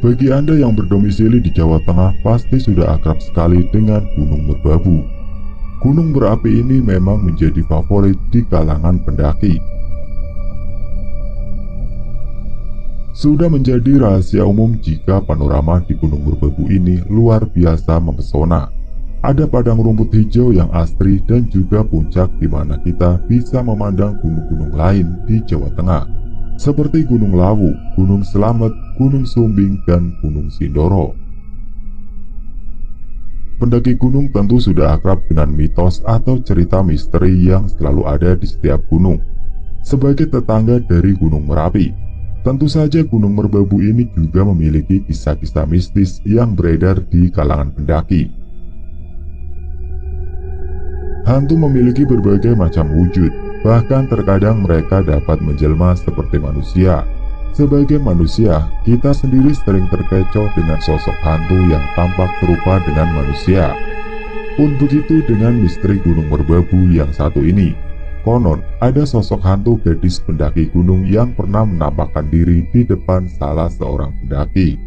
Bagi Anda yang berdomisili di Jawa Tengah pasti sudah akrab sekali dengan Gunung Merbabu. Gunung berapi ini memang menjadi favorit di kalangan pendaki. Sudah menjadi rahasia umum jika panorama di Gunung Merbabu ini luar biasa mempesona. Ada padang rumput hijau yang asri dan juga puncak di mana kita bisa memandang gunung-gunung lain di Jawa Tengah, seperti Gunung Lawu, Gunung Slamet, Gunung Sumbing, dan Gunung Sindoro. Pendaki gunung tentu sudah akrab dengan mitos atau cerita misteri yang selalu ada di setiap gunung. Sebagai tetangga dari Gunung Merapi, tentu saja Gunung Merbabu ini juga memiliki kisah-kisah mistis yang beredar di kalangan pendaki. Hantu memiliki berbagai macam wujud, bahkan terkadang mereka dapat menjelma seperti manusia. Sebagai manusia, kita sendiri sering terkecoh dengan sosok hantu yang tampak serupa dengan manusia. Pun begitu dengan misteri Gunung Merbabu yang satu ini. Konon, ada sosok hantu gadis pendaki gunung yang pernah menampakkan diri di depan salah seorang pendaki.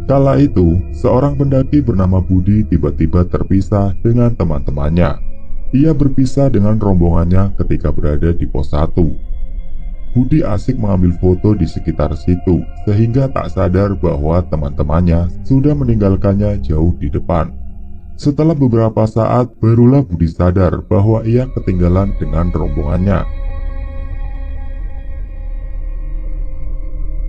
Kala itu, seorang pendaki bernama Budi tiba-tiba terpisah dengan teman-temannya. Ia berpisah dengan rombongannya ketika berada di pos 1. Budi asik mengambil foto di sekitar situ, sehingga tak sadar bahwa teman-temannya sudah meninggalkannya jauh di depan. Setelah beberapa saat, barulah Budi sadar bahwa ia ketinggalan dengan rombongannya.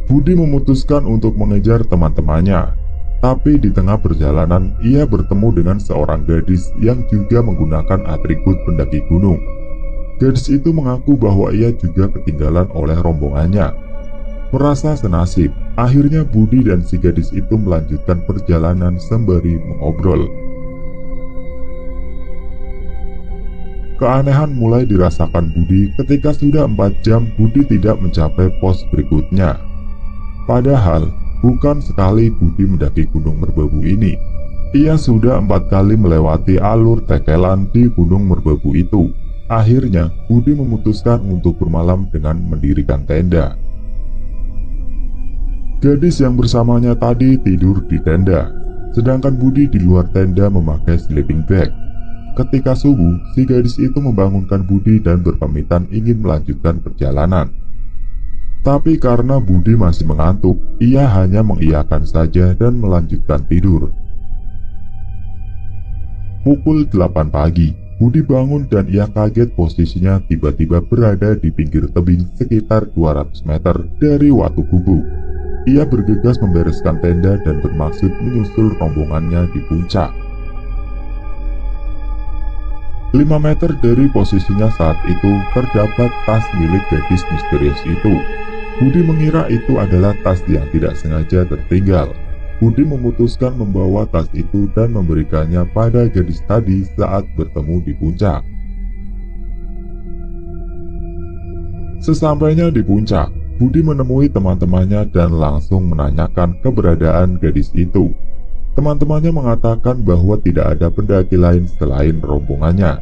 Budi memutuskan untuk mengejar teman-temannya, tapi di tengah perjalanan ia bertemu dengan seorang gadis yang juga menggunakan atribut pendaki gunung. Gadis itu mengaku bahwa ia juga ketinggalan oleh rombongannya. Merasa senasib, akhirnya Budi dan si gadis itu melanjutkan perjalanan sembari mengobrol. Keanehan mulai dirasakan Budi ketika sudah 4 jam Budi tidak mencapai pos berikutnya. Padahal, bukan sekali Budi mendaki Gunung Merbabu ini. Ia sudah 4 kali melewati alur tekelan di Gunung Merbabu itu. Akhirnya, Budi memutuskan untuk bermalam dengan mendirikan tenda. Gadis yang bersamanya tadi tidur di tenda, sedangkan Budi di luar tenda memakai sleeping bag. Ketika subuh, si gadis itu membangunkan Budi dan berpamitan ingin melanjutkan perjalanan. Tapi karena Budi masih mengantuk, ia hanya mengiyakan saja dan melanjutkan tidur. Pukul 8 pagi, Budi bangun dan ia kaget posisinya tiba-tiba berada di pinggir tebing sekitar 200 meter dari Watu Gubuk. Ia bergegas membereskan tenda dan bermaksud menyusul rombongannya di puncak. 5 meter dari posisinya saat itu terdapat tas milik gadis misterius itu. Budi mengira itu adalah tas yang tidak sengaja tertinggal. Budi memutuskan membawa tas itu dan memberikannya pada gadis tadi saat bertemu di puncak. Sesampainya di puncak, Budi menemui teman-temannya dan langsung menanyakan keberadaan gadis itu. Teman-temannya mengatakan bahwa tidak ada pendaki lain selain rombongannya.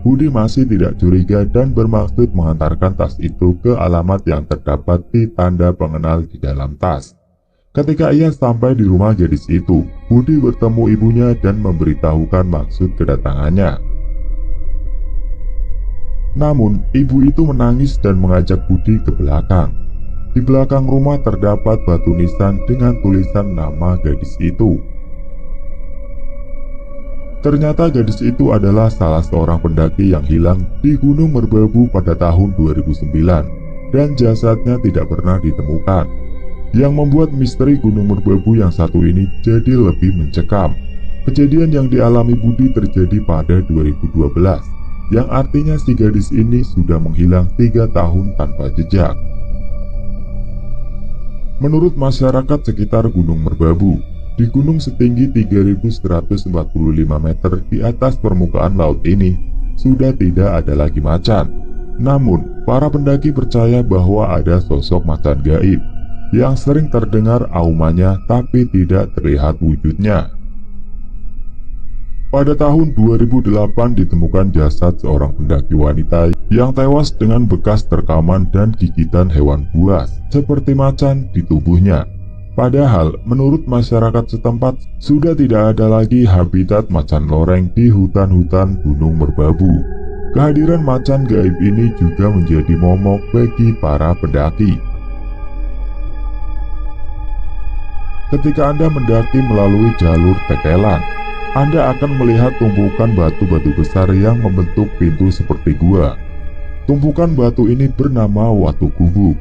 Budi masih tidak curiga dan bermaksud mengantarkan tas itu ke alamat yang terdapat di tanda pengenal di dalam tas. Ketika ia sampai di rumah gadis itu, Budi bertemu ibunya dan memberitahukan maksud kedatangannya. Namun, ibu itu menangis dan mengajak Budi ke belakang. Di belakang rumah terdapat batu nisan dengan tulisan nama gadis itu. Ternyata gadis itu adalah salah seorang pendaki yang hilang di Gunung Merbabu pada tahun 2009 dan jasadnya tidak pernah ditemukan. Yang membuat misteri Gunung Merbabu yang satu ini jadi lebih mencekam. Kejadian yang dialami Budi terjadi pada 2012, yang artinya si gadis ini sudah menghilang 3 tahun tanpa jejak. Menurut masyarakat sekitar Gunung Merbabu, di gunung setinggi 3.145 meter di atas permukaan laut ini, sudah tidak ada lagi macan. Namun, para pendaki percaya bahwa ada sosok macan gaib, yang sering terdengar aumannya tapi tidak terlihat wujudnya. Pada tahun 2008 ditemukan jasad seorang pendaki wanita yang tewas dengan bekas terkaman dan gigitan hewan buas seperti macan di tubuhnya. Padahal menurut masyarakat setempat sudah tidak ada lagi habitat macan loreng di hutan-hutan Gunung Merbabu. Kehadiran macan gaib ini juga menjadi momok bagi para pendaki. Ketika Anda mendaki melalui jalur tekelan, Anda akan melihat tumpukan batu-batu besar yang membentuk pintu seperti gua. Tumpukan batu ini bernama Watu Gubuk.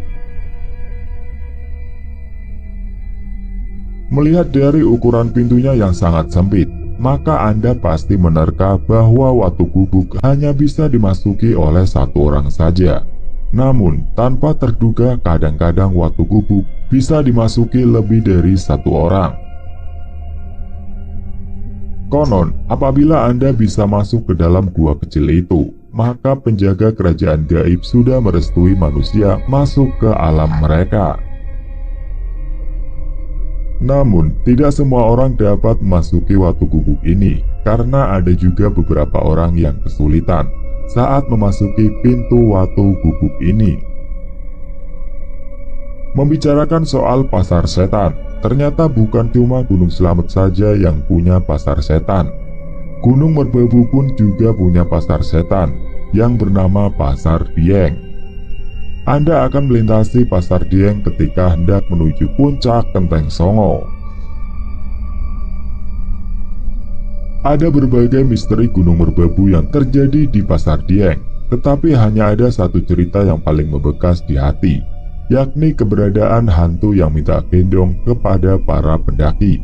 Melihat dari ukuran pintunya yang sangat sempit, maka Anda pasti menerka bahwa Watu Gubuk hanya bisa dimasuki oleh satu orang saja. Namun, tanpa terduga kadang-kadang Watu Gubuk bisa dimasuki lebih dari satu orang. Konon, apabila Anda bisa masuk ke dalam gua kecil itu, maka penjaga kerajaan gaib sudah merestui manusia masuk ke alam mereka. Namun, tidak semua orang dapat memasuki Watu Gubuk ini, karena ada juga beberapa orang yang kesulitan saat memasuki pintu Watu Gubuk ini. Membicarakan soal pasar setan, ternyata bukan cuma Gunung Slamet saja yang punya pasar setan. Gunung Merbabu pun juga punya pasar setan yang bernama Pasar Dieng. Anda akan melintasi Pasar Dieng ketika hendak menuju puncak Genteng Songo. Ada berbagai misteri Gunung Merbabu yang terjadi di Pasar Dieng, tetapi hanya ada satu cerita yang paling membekas di hati, yakni keberadaan hantu yang minta gendong kepada para pendaki.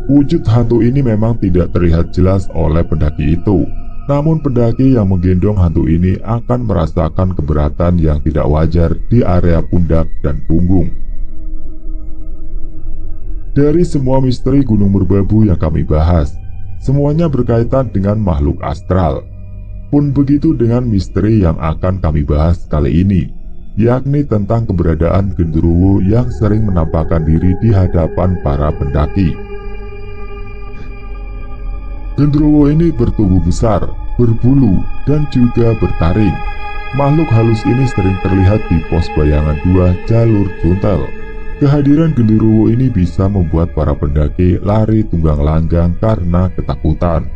Wujud hantu ini memang tidak terlihat jelas oleh pendaki itu, namun pendaki yang menggendong hantu ini akan merasakan keberatan yang tidak wajar di area pundak dan punggung. Dari semua misteri Gunung Merbabu yang kami bahas, semuanya berkaitan dengan makhluk astral. Pun begitu dengan misteri yang akan kami bahas kali ini, yakni tentang keberadaan genderuwo yang sering menampakkan diri di hadapan para pendaki. Genderuwo ini bertubuh besar, berbulu, dan juga bertaring. Makhluk halus ini sering terlihat di pos bayangan 2 jalur Juntel. Kehadiran genderuwo ini bisa membuat para pendaki lari tunggang langgang karena ketakutan.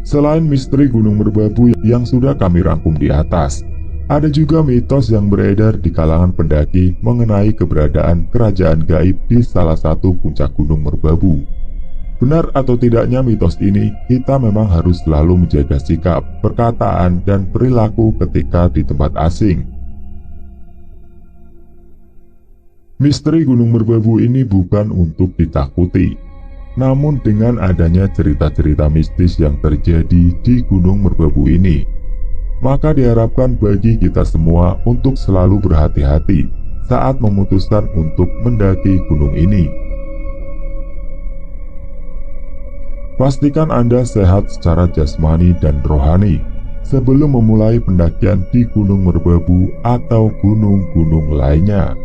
Selain misteri Gunung Merbabu yang sudah kami rangkum di atas, ada juga mitos yang beredar di kalangan pendaki mengenai keberadaan kerajaan gaib di salah satu puncak Gunung Merbabu. Benar atau tidaknya mitos ini, kita memang harus selalu menjaga sikap, perkataan, dan perilaku ketika di tempat asing. Misteri Gunung Merbabu ini bukan untuk ditakuti. Namun dengan adanya cerita-cerita mistis yang terjadi di Gunung Merbabu ini, maka diharapkan bagi kita semua untuk selalu berhati-hati saat memutuskan untuk mendaki gunung ini. Pastikan Anda sehat secara jasmani dan rohani sebelum memulai pendakian di Gunung Merbabu atau gunung-gunung lainnya.